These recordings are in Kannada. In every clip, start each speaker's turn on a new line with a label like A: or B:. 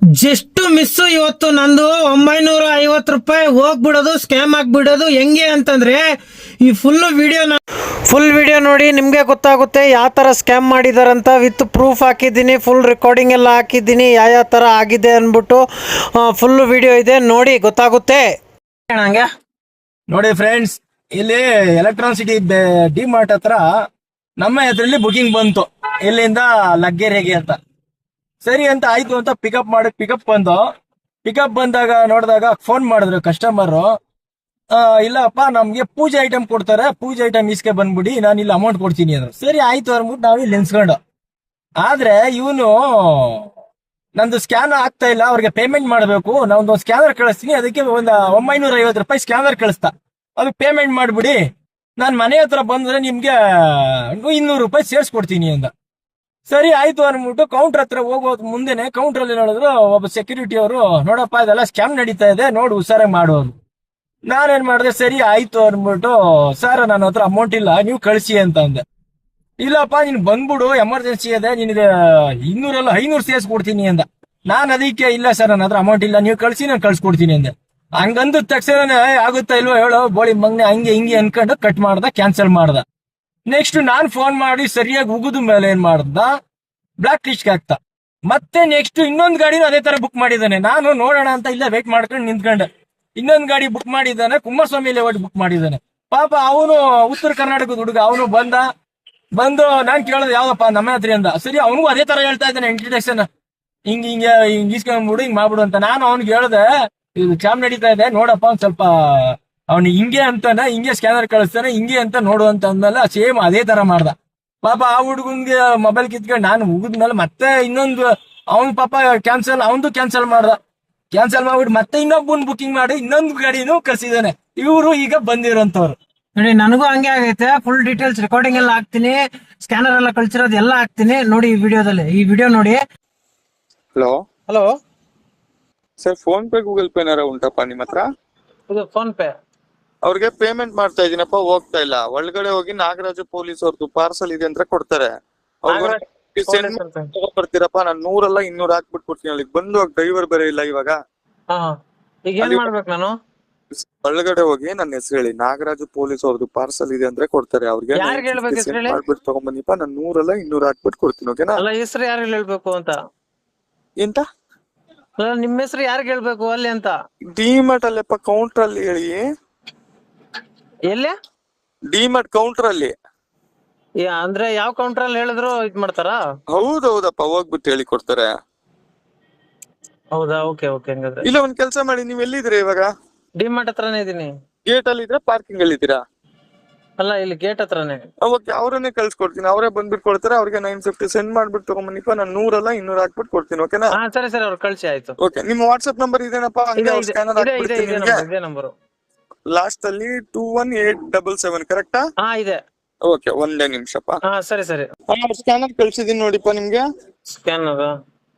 A: ಜಸ್ಟ್ ಮಿಸ್ ಇವತ್ತು ನಂದು 950 ರೂಪಾಯಿ ಹೋಗ್ಬಿಡೋದು, ಸ್ಕ್ಯಾಮ್ ಆಗ್ಬಿಡೋದು. ಹೆಂಗೆ ಅಂತಂದ್ರೆ ಈ ಫುಲ್ ವಿಡಿಯೋ ನೋಡಿ ನಿಮಗೆ ಗೊತ್ತಾಗುತ್ತೆ ಯಾವ ಥರ ಸ್ಕ್ಯಾಮ್ ಮಾಡಿದಾರಂತ. ವಿತ್ ಪ್ರೂಫ್ ಹಾಕಿದ್ದೀನಿ, ಫುಲ್ ರೆಕಾರ್ಡಿಂಗ್ ಎಲ್ಲ ಹಾಕಿದ್ದೀನಿ, ಯಾವ ಥರ ಆಗಿದೆ ಅಂದ್ಬಿಟ್ಟು ಫುಲ್ ವಿಡಿಯೋ ಇದೆ, ನೋಡಿ ಗೊತ್ತಾಗುತ್ತೆ.
B: ನೋಡಿ ಫ್ರೆಂಡ್ಸ್, ಇಲ್ಲಿ ಎಲೆಕ್ಟ್ರಾನಿಕ್ ಸಿಟಿ ಡಿ ಮಾರ್ಟ್ ಹತ್ರ ನಮ್ಮ ಹೆಸರಲ್ಲಿ ಬುಕಿಂಗ್ ಬಂತು, ಇಲ್ಲಿಂದ ಲಗ್ಗೆರೆಗೆ ಅಂತ. ಸರಿ ಅಂತ ಆಯ್ತು ಅಂತ ಪಿಕಪ್ ಬಂದಾಗ ನೋಡಿದಾಗ ಫೋನ್ ಮಾಡಿದ್ರು ಕಸ್ಟಮರ್, ಇಲ್ಲಪ್ಪ ನಮ್ಗೆ ಪೂಜೆ ಐಟಮ್ ಕೊಡ್ತಾರೆ, ಪೂಜೆ ಐಟಮ್ ಇಸ್ಕೆ ಬಂದ್ಬಿಡಿ, ನಾನು ಇಲ್ಲಿ ಅಮೌಂಟ್ ಕೊಡ್ತೀನಿ ಅಂದ್ರು. ಸರಿ ಆಯ್ತು ಅಂದ್ಬಿಟ್ಟು ನಾವು ಇಲ್ಲಿ ನಿಲ್ಸ್ಕೊಂಡು, ಆದ್ರೆ ಇವನು ನಂದು ಸ್ಕ್ಯಾನ್ ಆಗ್ತಾ ಇಲ್ಲ, ಅವ್ರಿಗೆ ಪೇಮೆಂಟ್ ಮಾಡಬೇಕು, ನಾವೊಂದು ಸ್ಕ್ಯಾನರ್ ಕಳಿಸ್ತೀನಿ, ಅದಕ್ಕೆ ಒಂದು 950 ರೂಪಾಯಿ ಸ್ಕ್ಯಾನರ್ ಕಳಿಸ್ತಾ, ಅದಕ್ಕೆ ಪೇಮೆಂಟ್ ಮಾಡ್ಬಿಡಿ, ನಾನು ಮನೆ ಹತ್ರ ಬಂದ್ರೆ ನಿಮ್ಗೆ 200 ರೂಪಾಯಿ ಸೇರ್ಸ್ಕೊಡ್ತೀನಿ ಅಂದ. ಸರಿ ಆಯ್ತು ಅನ್ಬಿಟ್ಟು ಕೌಂಟರ್ ಹತ್ರ ಹೋಗೋದು ಮುಂದೆನೆ ಕೌಂಟರ್ ಅಲ್ಲಿ ನೋಡಿದ್ರು ಒಬ್ಬ ಸೆಕ್ಯೂರಿಟಿ ಅವರು, ನೋಡಪ್ಪ ಇದೆಲ್ಲ ಸ್ಕ್ಯಾಮ್ ನಡೀತಾ ಇದೆ, ನೋಡಿ ಹುಷಾರಾಗಿ ಮಾಡೋದು. ನಾನೇನ್ ಮಾಡಿದೆ, ಸರಿ ಆಯ್ತು ಅನ್ಬಿಟ್ಟು, ಸರ್ ನನ್ನ ಹತ್ರ ಅಮೌಂಟ್ ಇಲ್ಲ, ನೀವು ಕಳಿಸಿ ಅಂತ ಅಂದೆ. ಇಲ್ಲಪ್ಪ ನೀನ್ ಬಂದ್ಬಿಡು, ಎಮರ್ಜೆನ್ಸಿ ಇದೆ, ನಿನಗೆ 200 ಅಲ್ಲ 500 ಸೇರ್ಸ್ಕೊಡ್ತೀನಿ ಅಂದ. ನಾನು ಅದಕ್ಕೆ ಇಲ್ಲ ಸರ್ ನನ್ನ ಹತ್ರ ಅಮೌಂಟ್ ಇಲ್ಲ, ನೀವು ಕಳಿಸಿ ನಾನು ಕಳ್ಸ್ಕೊಡ್ತೀನಿ ಅಂದೆ. ಹಂಗಂದ ತಕ್ಷಣ ಆಗುತ್ತಾ ಇಲ್ವೋ ಹೇಳೋ ಬೋಳಿ ಮಗ್ನೆ, ಹಂಗೆ ಹಿಂಗೆ ಅನ್ಕೊಂಡು ಕಟ್ ಮಾಡ್ದ, ಕ್ಯಾನ್ಸಲ್ ಮಾಡ್ದ. ನೆಕ್ಸ್ಟ್ ನಾನ್ ಫೋನ್ ಮಾಡಿ ಸರಿಯಾಗಿ ಉಗಿದ ಮೇಲೆ ಏನ್ ಮಾಡ್ದ, ಬ್ಲಾಕ್ ಲಿಸ್ಟ್ ಆಗ್ತಾ. ಮತ್ತೆ ನೆಕ್ಸ್ಟ್ ಇನ್ನೊಂದು ಗಾಡಿನೂ ಅದೇ ತರ ಬುಕ್ ಮಾಡಿದ್ದಾನೆ. ನಾನು ನೋಡೋಣ ಅಂತ ಇಲ್ಲ ವೇಟ್ ಮಾಡ್ಕೊಂಡು ನಿಂತ್ಕೊಂಡೆ. ಇನ್ನೊಂದು ಗಾಡಿ ಬುಕ್ ಮಾಡಿದ್ದಾನೆ, ಕುಮಾರಸ್ವಾಮಿ ಲೇಔಟ್ ಬುಕ್ ಮಾಡಿದ್ದಾನೆ. ಪಾಪ ಅವನು ಉತ್ತರ ಕರ್ನಾಟಕದ ಹುಡುಗ, ಅವನು ಬಂದು ನಾನ್ ಕೇಳೋದು ಯಾವ್ದಪ್ಪ ನಮ್ಮ ಹತ್ರ ಅಂದ. ಸರಿ ಅವನಿಗೂ ಅದೇ ತರ ಹೇಳ್ತಾ ಇದ್ದಾನೆ ಇಂಟ್ರಡಕ್ಷನ್, ಹಿಂಗೆ ಇಸ್ಕೊಂಡ್ಬಿಡು, ಹಿಂಗ್ ಮಾಡ್ಬಿಡು ಅಂತ. ನಾನು ಅವ್ನಿಗೆ ಹೇಳ್ದೆ, ಇದು ಕ್ಯಾಮ್ ನಡೀತಾ ಇದೆ ನೋಡಪ್ಪ, ಒಂದ್ ಸ್ವಲ್ಪ ಅವ್ನು ಹಿಂಗೆ ಅಂತಾನೆ, ಹಿಂಗೆ ಸ್ಕ್ಯಾನರ್ ಕಳಿಸ್ತಾನೆ, ಹಿಂಗೆ ಅಂತ ನೋಡು ಅಂತ ಅಂದ್ಮೇಲೆ ಸೇಮ್ ಅದೇ ತರ ಮಾಡ್ದ. ಪಾಪ ಆ ಹುಡುಗನ್ಗೆ ಮೊಬೈಲ್ ಕಿತ್ಕೊಂಡು ನಾನು ಮುಗಿದ್ಮೇಲೆ ಮತ್ತೆ ಇನ್ನೊಂದು ಅವ್ನ್ ಪಾಪ ಅವನದು ಕ್ಯಾನ್ಸಲ್ ಮಾಡ್ಬಿಟ್ಟು ಮತ್ತೆ ಇನ್ನೊಬ್ಬನ್ ಬುಕಿಂಗ್ ಮಾಡಿ ಇನ್ನೊಂದು ಗಾಡಿನೂ ಕಳ್ಸಿದಾನೆ. ಇವರು ಈಗ ಬಂದಿರೋಂಥವ್ರು
A: ನೋಡಿ. ನನಗೂ ಹಂಗೆ ಆಗೈತೆ, ಫುಲ್ ಡೀಟೇಲ್ಸ್ ರೆಕಾರ್ಡಿಂಗ್ ಎಲ್ಲ ಹಾಕ್ತೀನಿ, ಸ್ಕ್ಯಾನರ್ ಎಲ್ಲ ಕಳ್ಸಿರೋದು ಎಲ್ಲ ಹಾಕ್ತೀನಿ, ನೋಡಿ ಈ ವಿಡಿಯೋ ನೋಡಿ.
C: Hello sir, phone pay Google pay ಏನಾರ ಉಂಟಪ್ಪ ನಿಮ್ಮ ಹತ್ರ?
A: ಇದು ಫೋನ್ ಪೇ.
C: ಅವ್ರಿಗೆ ಪೇಮೆಂಟ್ ಮಾಡ್ತಾ ಇದೀನಪ್ಪ, ಹೋಗ್ತಾ ಇಲ್ಲ. ಒಳಗಡೆ ಹೋಗಿ ನಾಗರಾಜು ಪೊಲೀಸ್ ಅವ್ರದ್ದು ಪಾರ್ಸಲ್ ಇದೆ ಅಂತ ಕೊಡ್ತಾರೆ. ಬರ್ತೀರಪ್ಪ, ನಾನು 100 ಅಲ್ಲ 200 ಹಾಕ್ಬಿಟ್ಟು ಕೊಡ್ತೀನಿ. ಅಲ್ಲಿಗೆ ಬಂದು ಡ್ರೈವರ್ ಬೇರೆ ಇಲ್ಲ ಇವಾಗ.
A: ಈಗ ಏನ್ ಮಾಡ್ಬೇಕು ನಾನು?
C: ಒಳಗಡೆ ಹೋಗಿ ನನ್ನ ಹೆಸರು ಹೇಳಿ, ನಾಗರಾಜು ಪೊಲೀಸ್ ಅವ್ರದ್ದು ಪಾರ್ಸಲ್ ಇದೆ ಅಂದ್ರೆ ಕೊಡ್ತಾರೆ. ಅವ್ರಿಗೆ ಮಾಡ್ಬಿಟ್ಟು ತಗೊಂಬನ್ನಿಪ್ಪ, ನಾನು 100 ಅಲ್ಲ 200 ಹಾಕ್ಬಿಟ್ಟು ಕೊಡ್ತೀನಿ. ಓಕೆನಾ?
A: ಹೆಸರು ಯಾರು ಹೇಳ್ಬೇಕು ಅಂತ?
C: ಎಂತ
A: ನಿಮ್ಮ ಹೆಸರು ಯಾರಿಗೆ ಹೇಳ್ಬೇಕು ಅಲ್ಲಿ ಅಂತ?
C: ಡಿಮಾರ್ಟ್ ಅಲ್ಲಪ್ಪ, ಕೌಂಟರ್ ಅಲ್ಲಿ ಹೇಳಿ.
A: ಎಲ್ಲಿ?
C: ಡಿಮಾರ್ಟ್ ಕೌಂಟರ್ ಅಲ್ಲಿ.
A: ಅಂದ್ರೆ ಯಾವ ಕೌಂಟರ್ ಅಲ್ಲಿ ಹೇಳಿದ್ರು ಇದ್ ಮಾಡ್ತಾರಾ?
C: ಹೌದೌದಪ್ಪ, ಹೋಗ್ಬಿಟ್ಟು ಹೇಳಿ ಕೊಡ್ತಾರೆ.
A: ಹೌದಾ? ಓಕೆ ಹಂಗಾದ್ರೆ.
C: ಇಲ್ಲ, ಒಂದ್ ಕೆಲಸ ಮಾಡಿ, ನೀವ್ ಎಲ್ಲಿದ್ದೀರಾ ಇವಾಗ?
A: ಡಿಮಾರ್ಟ್ ಹತ್ರನೇ ಇದೀನಿ.
C: ಗೇಟ್ ಅಲ್ಲಿ ಇದ್ರೆ ಪಾರ್ಕಿಂಗ್ ಅಲ್ಲಿ ಇದ್ದೀರಾ?
A: ಅಲ್ಲ, ಇಲ್ಲಿ ಗೇಟ್ ಹತ್ರನೇ.
C: ಓಕೆ, ಅವರನ್ನೇ ಕಳ್ಸ್ಕೊಡ್ತೀನಿ, ಅವರೇ ಬಂದ್ಬಿಟ್ಟು ಕೊಡ್ತಾರೆ. ಅವ್ರಿಗೆ 950 ಸೆಂಡ್ ಮಾಡ್ಬಿಟ್ಟು ತಗೊಂಬನ್ನಿಪ್ಪ, ನಾನು 100 ಅಲ್ಲ 200 ಹಾಕ್ಬಿಟ್ಟು ಕೊಡ್ತೀನಿ. ಓಕೆನಾ?
A: ಸರಿ ಅವ್ರು ಕಳ್ಸಿ, ಆಯ್ತು.
C: ಓಕೆ, ನಿಮ್ಮ ವಾಟ್ಸ್ಆಪ್ ನಂಬರ್ ಇದೇನಪ್ಪ? ಸ್ಕ್ಯಾನರ್ ಹಾಕ್ಬಿಡ್ತೀನಿ ನಿಮ್ಗೆ.
A: ಇದೇ ನಂಬರ್,
C: ಲಾಸ್ಟ್ ಅಲ್ಲಿ 21877 ಕರೆಕ್ಟಾ?
A: ಇದೆ.
C: ಓಕೆ, ಒಂದೇ ನಿಮಿಷಪ್ಪ.
A: ಸರಿ.
C: ಸ್ಕ್ಯಾನರ್ ಕಳ್ಸಿದೀನಿ ನೋಡಿಪ್ಪ ನಿಮ್ಗೆ.
A: ಸ್ಕ್ಯಾನರ್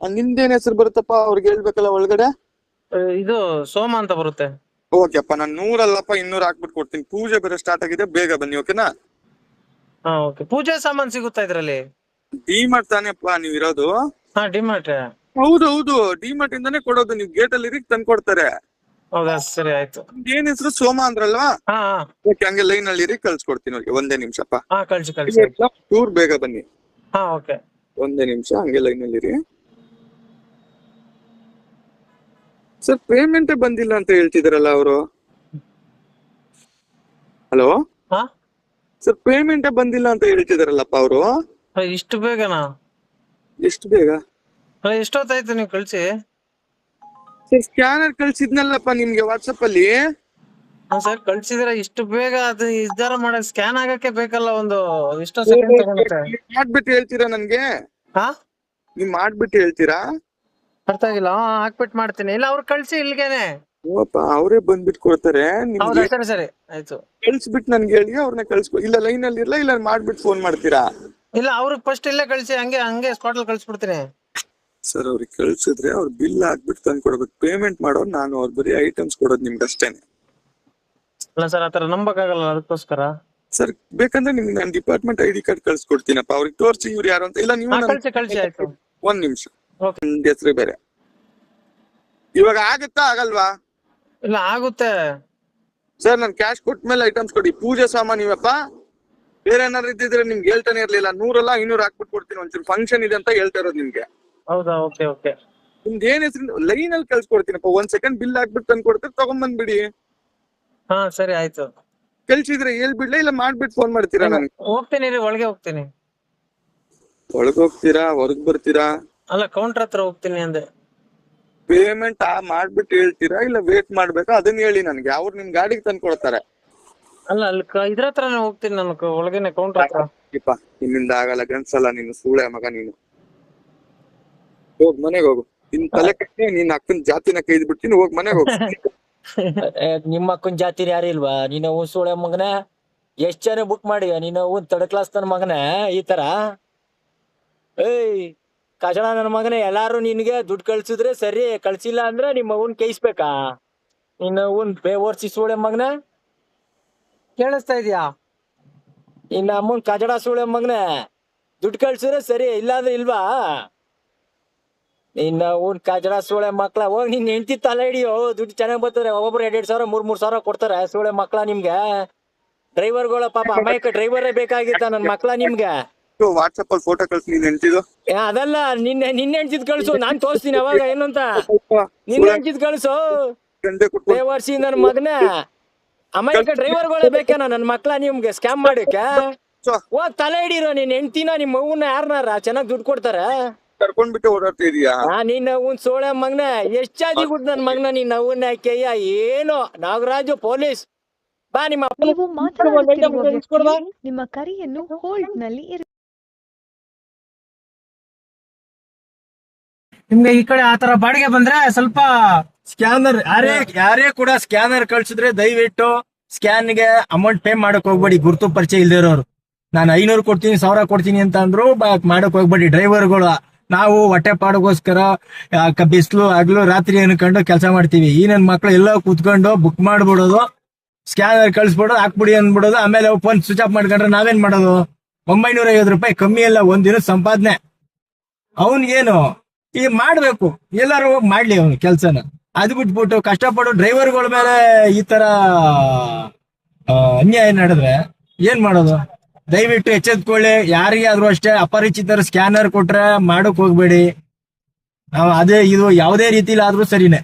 C: ನಿಮ್ದೇನ್ ಹೆಸರು ಬರುತ್ತಪ್ಪ? ಅವ್ರಿಗೆ ಹೇಳ್ಬೇಕಲ್ಲ ಒಳಗಡೆ.
A: ಇದು ಸೋಮ ಅಂತ ಬರುತ್ತೆ.
C: ಓಕೆ ಅಪ್ಪ, ನಾನು 100 ಅಲ್ಲಪ್ಪ 200 ಹಾಕ್ಬಿಟ್ಟು ಕೊಡ್ತೀನಿ. ಪೂಜೆ ಬೇರೆ ಸ್ಟಾರ್ಟ್ ಆಗಿದೆ, ಬೇಗ ಬನ್ನಿ. ಓಕೆನಾ?
A: ಓಕೆ. ಪೂಜೆ ಸಾಮಾನ್ ಸಿಗುತ್ತಾ ಇದ್ರಲ್ಲಿ?
C: ಡಿಮಾರ್ಟ್ ತಾನೇಪ್ಪ ನೀವ್ ಇರೋದು?
A: ಡಿಮಾರ್ಟ್.
C: ಹೌದು, ಡಿಮಾರ್ಟ್ ಇಂದಾನೆ ಕೊಡೋದು. ನೀವು ಗೇಟ್ ಅಲ್ಲಿ ತಂದು ಕೊಡ್ತಾರೆ.
A: ಹೌದಾ? ಸರಿ ಆಯ್ತು.
C: ಏನ್ ಹೆಸರು? ಸೋಮ ಅಂದ್ರಲ್ವಾ? ಓಕೆ, ಹಂಗೆ ಲೈನ್ ಅಲ್ಲಿ ಇರಿ, ಕಳ್ಸ್ಕೊಡ್ತೀನಿ. ಅವ್ರಿಗೆ ಒಂದೇ ನಿಮಿಷಪ್ಪ.
A: ಕಳ್ಸಿ.
C: ಟೂರ್ ಬೇಗ ಬನ್ನಿ.
A: ಓಕೆ,
C: ಒಂದೇ ನಿಮಿಷ, ಹಂಗೆ ಲೈನ್ ಅಲ್ಲಿ ಇರಿ. ಸರ್, ಪೇಮೆಂಟ್ ಬಂದಿಲ್ಲ ಅಂತ ಹೇಳ್ತಿದಾರಲ್ಲ ಅವರು. ಹಲೋ ಸರ್, ಪೇಮೆಂಟ್ ಬಂದಿಲ್ಲ ಅಂತ ಹೇಳ್ತಿದಾರಲ್ಲಪ್ಪ ಅವರು.
A: ಇಷ್ಟು ಬೇಗನಾ?
C: ಎಷ್ಟು ಬೇಗ?
A: ಎಷ್ಟೊತ್ತಾಯ್ತು ನೀವು ಕಳ್ಸಿ?
C: ಸ್ಕ್ಯಾನರ್ ಕಳ್ಸಿದ್ನಲ್ಲಪ್ಪ ನಿಮ್ಗೆ ವಾಟ್ಸಪ್ ಅಲ್ಲಿ.
A: ಸರ್ ಕಳ್ಸಿದ್ರೆ ಇಷ್ಟು ಬೇಗ? ಅದು ನಿರ್ಧಾರ ಮಾಡಕ್ ಸ್ಕ್ಯಾನ್ ಆಗಕ್ಕೆ ಬೇಕಲ್ಲ, ಒಂದು ಎಷ್ಟೋ ಸೆಕೆಂಡ್ ತಗೊಳುತ್ತೆ.
C: ಮಾಡ್ಬಿಟ್ಟು ಹೇಳ್ತೀರಾ ನನ್ಗೆ? ನೀವ್ ಮಾಡ್ಬಿಟ್ಟು ಹೇಳ್ತೀರಾ?
A: ಅರ್ಥ ಆಗಿಲ್ಲ. ಹಾಕ್ಬಿಟ್ಟು ಮಾಡ್ತೀನಿ. ಇಲ್ಲ, ಅವ್ರು ಕಳ್ಸಿ ಇಲ್ಲಿಗೇನೆ.
C: ಅವರೇ ಬಂದ್ಬಿಟ್ಟು ಕೊಡ್ತಾರೆ.
A: ಸರಿ ಆಯ್ತು.
C: ಕಳ್ಸ್ಬಿಟ್ಟು ನನ್ಗೆ ಹೇಳಿ, ಅವ್ರನ್ನ ಕಳ್ಸ್ಕೊ. ಇಲ್ಲ ಲೈನ್ ಅಲ್ಲಿ ಇರ್ಲ, ಇಲ್ಲ ಮಾಡ್ಬಿಟ್ಟು ಫೋನ್ ಮಾಡ್ತೀರಾ?
A: ಇಲ್ಲ, ಅವ್ರಿಗೆ ಫಸ್ಟ್ ಇಲ್ಲೇ ಕಳ್ಸಿ, ಹಂಗೆ ಸ್ಪಾಟ್ ಅಲ್ಲಿ ಕಳ್ಸ್ಬಿಡ್ತೀನಿ.
C: ಸರ್, ಅವ್ರಿಗೆ ಕಳ್ಸಿದ್ರೆ ಅವ್ರ ಬಿಲ್ ಹಾಕ್ಬಿಟ್ಟು ತಂದು ಕೊಡ್ಬೇಕು. ಪೇಮೆಂಟ್ ಮಾಡೋರು ನಾನು, ಅವ್ರ ಬರೀ ಐಟಮ್ಸ್ ಕೊಡೋದು ನಿಮ್ಗೆ ಅಷ್ಟೇನೆ.
A: ಇಲ್ಲ ಸರ್, ಆತರ ನಂಬಕ್ಕಾಗಲ್ಲ, ಅದಕ್ಕೋಸ್ಕರ.
C: ಸರ್, ಬೇಕಂದ್ರೆ ನಿಮ್ಗೆ ನಾನು ಡಿಪಾರ್ಟ್ಮೆಂಟ್ ID ಕಾರ್ಡ್ ಕಳ್ಸ್ಕೊಡ್ತೀನಪ್ಪ. ಅವ್ರಿಗೆ ತೋರಿಸಿ ಇವ್ರು ಯಾರು ಅಂತ. ಇಲ್ಲ ನೀವು
A: ಕಳ್ಸಿ ಆಯ್ತು.
C: ಒಂದ್ ನಿಮಿಷ.
A: ಓಕೆ.
C: ಹೆಸರು ಬೇರೆ.
A: ಸರಿ.
C: ಇವಾಗ ಆಗುತ್ತಾ ಆಗಲ್ವಾ?
A: ಇಲ್ಲ ಆಗುತ್ತೆ.
C: ಸರ್ ನಾನು ಕ್ಯಾಶ್ ಕೊಟ್ಮೇಲೆ ಐಟಮ್ಸ್ ಕೊಡಿ. ಪೂಜೆ ಸಾಮಾನು ಇವಪ್ಪ, ಬೇರೆ ಏನಾರು ಇದ್ದಿದ್ರೆ ನಿಮ್ಗೆ ಹೇಳ್ತಾನೆ ಇರ್ಲಿಲ್ಲ. 100 ಅಲ್ಲ 500 ಹಾಕ್ಬಿಟ್ಟು ಕೊಡ್ತೀನಿ. ಒಂಚೂರು ಫಂಕ್ಷನ್ ಇದೆ ಅಂತ ಹೇಳ್ತಾ ಇರೋದು ನಿಮ್ಗೆ.
A: ಹೌದಾ? Okay okay.
C: ನಿಮ್ದು ಏನ್ ಹೆಸರು ಲೈನ್ ಅಲ್ಲಿ ಕಳ್ಸ್ಕೊಡ್ತೀನಪ್ಪ. 1 ಸೆಕೆಂಡ್ ಬಿಲ್ ಹಾಕ್ಬಿಟ್ಟು ತಂದು ಕೊಡ್ತೀರಿ, ತಗೊಂಡ್ಬಂದ್ಬಿಡಿ.
A: ಹಾ ಸರಿ ಆಯ್ತು.
C: ಕಳ್ಸಿದ್ರೆ ಹೇಳ್ಬಿಡ್ಲಾ ಇಲ್ಲ ಮಾಡ್ಬಿಟ್ಟು ಫೋನ್ ಮಾಡ್ತೀರಾ ನನ್ಗೆ?
A: ಹೋಗ್ತೀನಿ ರೀ, ಒಳಗೆ ಹೋಗ್ತೀನಿ.
C: ಒಳಗ್ ಹೋಗ್ತೀರಾ ಹೊರಗ್ ಬರ್ತೀರಾ?
A: ಅಲ್ಲ ಕೌಂಟರ್ ಹತ್ರ ಹೋಗ್ತೀನಿ ಅಂದೆ.
C: ಪೇಮೆಂಟ್ ಮಾಡ್ಬಿಟ್ಟು ಹೇಳ್ತೀರಾ ಇಲ್ಲ ವೇಟ್ ಮಾಡ್ಬೇಕಾ ಅದನ್ನ ಹೇಳಿ ನನ್ಗೆ. ಅವ್ರು ನಿಮ್ ಗಾಡಿಗೆ ತಂದು ಕೊಡ್ತಾರೆ.
A: ಅಲ್ಲ ಅಲ್ಲಿ ಇದ್ರ ಹತ್ರನೇ ಹೋಗ್ತೀನಿ ನಾನು, ಒಳಗೇನೆ ಕೌಂಟರ್ ಹತ್ರ.
C: ನಿನ್ನಿಂದ ಆಗಲ್ಲ ಗಂಡ್ಸಲ್ಲ ನೀನು, ಸೂಳೆ ಮಗ ನೀನು. ಹೋಗ್ ಮನೆಗೆ ಹೋಗು. ನಿನ್ ತಲೆ ಕಟ್ಟಿ ನಿನ್ ಅಕ್ಕನ ಜಾತಿನ ಕೈದ್ ಬಿಡ್ತೀನಿ. ಹೋಗ್ ಮನೆಗೆ ಹೋಗು.
D: ನಿಮ್ಮ ಅಕ್ಕನ ಜಾತಿನ ಯಾರು ಇಲ್ವಾ? ನೀನು ಸೋಳೆ ಮಗನ ಎಷ್ಟ್ ಜನ ಬುಕ್ ಮಾಡಿ ನೀನು ಥರ್ಡ್ ಕ್ಲಾಸ್ ನನ್ನ ಮಗನ ಈ ತರ. ಏಯ್ ಕಜಣ ನನ್ನ ಮಗನೇ, ಎಲ್ಲಾರು ನಿನ್ಗೆ ದುಡ್ಡು ಕಳ್ಸಿದ್ರೆ ಸರಿ, ಕಳ್ಸಿಲ್ಲ ಅಂದ್ರೆ ನಿಮ್ಮ ಅವನ್ ಕೇಯಿಸ್ಬೇಕಾ? ನಿನ್ನ ಅವನ್ ಬೇವರ್ಸಿ ಸೋಳೆ ಮಗನ.
A: ಕೇಳಿಸ್ತಾ ಇದೆಯಾ?
D: ನಿನ್ನ ಅಮ್ಮನ್ ಕಜಡ ಸೋಳೆ ಮಗನ, ದುಡ್ಡು ಕಳ್ಸಿದ್ರೆ ಸರಿ, ಇಲ್ಲಾಂದ್ರೆ ಇಲ್ವಾ? ನಿನ್ನ ಅವ್ನ್ ಕಜಡ ಸೋಳೆ ಮಕ್ಳ. ಹೋಗ್ ನಿನ್ ಹೆಂಡತಿ ತಲೆ ಹಿಡಿಯೋ, ದುಡ್ಡು ಚೆನ್ನಾಗ್ ಬರ್ತಾರೆ. ಒಬ್ಬೊಬ್ರು 2,000 3,000 ಕೊಡ್ತಾರೆ. ಸೋಳೆ ಮಕ್ಳ ನಿಮ್ಗೆ. ಡ್ರೈವರ್ಗಳ ಪಾಪ ಅಮಾಯಕ ಡ್ರೈವರೇ ಬೇಕಾಗಿತ್ತ ನನ್ ಮಕ್ಳ ನಿಮ್ಗೆ.
C: ವಾಟ್ಸಪ್ ಅಲ್ಲಿ ಫೋಟೋ ಕಳ್ಸಿ ನೀನ್ ಹೆಂಡ್ತಿದು.
D: ಅದಲ್ಲ ನಿನ್ನೆ ಹೆಂಡ್ತಿದ್ ಕಳ್ಸು, ನಾನ್ ತೋರಿಸ್ತೀನಿ ಅವಾಗ ಏನು ಅಂತ. ನಿನ್ನೆ ಹೆಂಡ್ತಿದ್ ಕಳ್ಸು ಬೇವರ್ಸಿ ನನ್ ಮಗನ. ಅಮಾಯಕ ಡ್ರೈವರ್ಗಳೇ ಬೇಕೇನ ನನ್ ಮಕ್ಳ ನಿಮ್ಗೆ ಸ್ಕ್ಯಾಮ್ ಮಾಡಕ್ಕೆ? ಹೋಗ್ ತಲೆ ಹಿಡೀರೋ ನಿನ್ ಹೆಂಡ್ತಿನ ನಿಮ್ಮ ಅವ್ವನ್ನ ಯಾರನಾರ ಚೆನ್ನಾಗ್ ದುಡ್ಡು ಕೊಡ್ತಾರೆ.
C: ಕರ್ಕೊಂಡ್ಬಿಟ್ಟು ಓಡಾಡ್ತಾ ಇದೀಯಾ?
D: ನಿನ್ನ ಅವ್ನ್ ಸೋಳೆ ಮಗನ ಎಷ್ಟ್ ಚಾದಿ ಗುಡ್ ನನ್ ಮಗನ. ನಿನ್ನ ಅವ್ವನ್ನ ಹಾಕ್ಯಯ್ಯ ಏನು ನಾಗರಾಜು ಪೊಲೀಸ್ ಬಾ. ನಿಮ್ಮ
E: ನೀವು ಮಾತನಾಡುತ್ತಿರುವ ವ್ಯಕ್ತಿಯು ನಿಮ್ಮ ಕರೆಯನ್ನು ಹೋಲ್ಡ್ ನಲ್ಲಿ
A: ನಿಮ್ಗೆ ಈ ಕಡೆ ಆತರ ಬಾಡಿಗೆ ಬಂದ್ರೆ ಸ್ವಲ್ಪ
B: ಸ್ಕ್ಯಾನರ್ ಯಾರೇ ಕೂಡ ಸ್ಕ್ಯಾನರ್ ಕಳ್ಸಿದ್ರೆ ದಯವಿಟ್ಟು ಸ್ಕ್ಯಾನ್ಗೆ ಅಮೌಂಟ್ ಪೇ ಮಾಡಕ್ ಹೋಗ್ಬೇಡಿ. ಗುರುತು ಪರಿಚಯ ಇಲ್ದಿರೋರು. ನಾನು 500 ಕೊಡ್ತೀನಿ 1000 ಕೊಡ್ತೀನಿ ಅಂತ ಅಂದ್ರು ಮಾಡಕ್ ಹೋಗ್ಬೇಡಿ. ಡ್ರೈವರ್ಗಳು ನಾವು ಹೊಟ್ಟೆ ಪಾಡಿಗೋಸ್ಕರ ಬಿಸಿಲು ಹಗಲು ರಾತ್ರಿ ಅನ್ಕೊಂಡು ಕೆಲಸ ಮಾಡ್ತೀವಿ. ಈ ನನ್ ಮಕ್ಳು ಎಲ್ಲ ಕೂತ್ಕೊಂಡು ಬುಕ್ ಮಾಡ್ಬಿಡೋದು, ಸ್ಕ್ಯಾನರ್ ಕಳ್ಸ್ಬಿಡೋದು, ಹಾಕ್ಬಿಡಿ ಅಂದ್ಬಿಡೋದು. ಆಮೇಲೆ ಫೋನ್ ಸ್ವಿಚ್ ಆಫ್ ಮಾಡ್ಕೊಂಡ್ರೆ ನಾವೇನ್ ಮಾಡೋದು? 950 ರೂಪಾಯಿ ಕಮ್ಮಿ ಅಲ್ಲ ಒಂದಿನ ಸಂಪಾದನೆ. ಅವನ್ಗೇನು ಈಗ ಮಾಡ್ಬೇಕು, ಎಲ್ಲಾರು ಹೋಗಿ ಮಾಡ್ಲಿ ಅವ್ನು ಕೆಲ್ಸನ. ಅದು ಬಿಟ್ಬಿಟ್ಟು ಕಷ್ಟಪಟ್ಟು ಡ್ರೈವರ್ಗಳ ಮೇಲೆ ಈ ತರ ಅನ್ಯಾಯ ನಡೆದ್ರೆ ಏನ್ ಮಾಡೋದು? ದಯವಿಟ್ಟು ಎಚ್ಚೆತ್ಕೊಳ್ಳಿ. ಯಾರಿಗಾದ್ರೂ ಅಷ್ಟೇ ಅಪರಿಚಿತರ ಸ್ಕ್ಯಾನರ್ ಕೊಟ್ರೆ ಮಾಡಕ್ ಹೋಗ್ಬೇಡಿ. ಅದೇ ಇದು ಯಾವುದೇ ರೀತಿಲಿ ಆದ್ರೂ ಸರಿನೇ.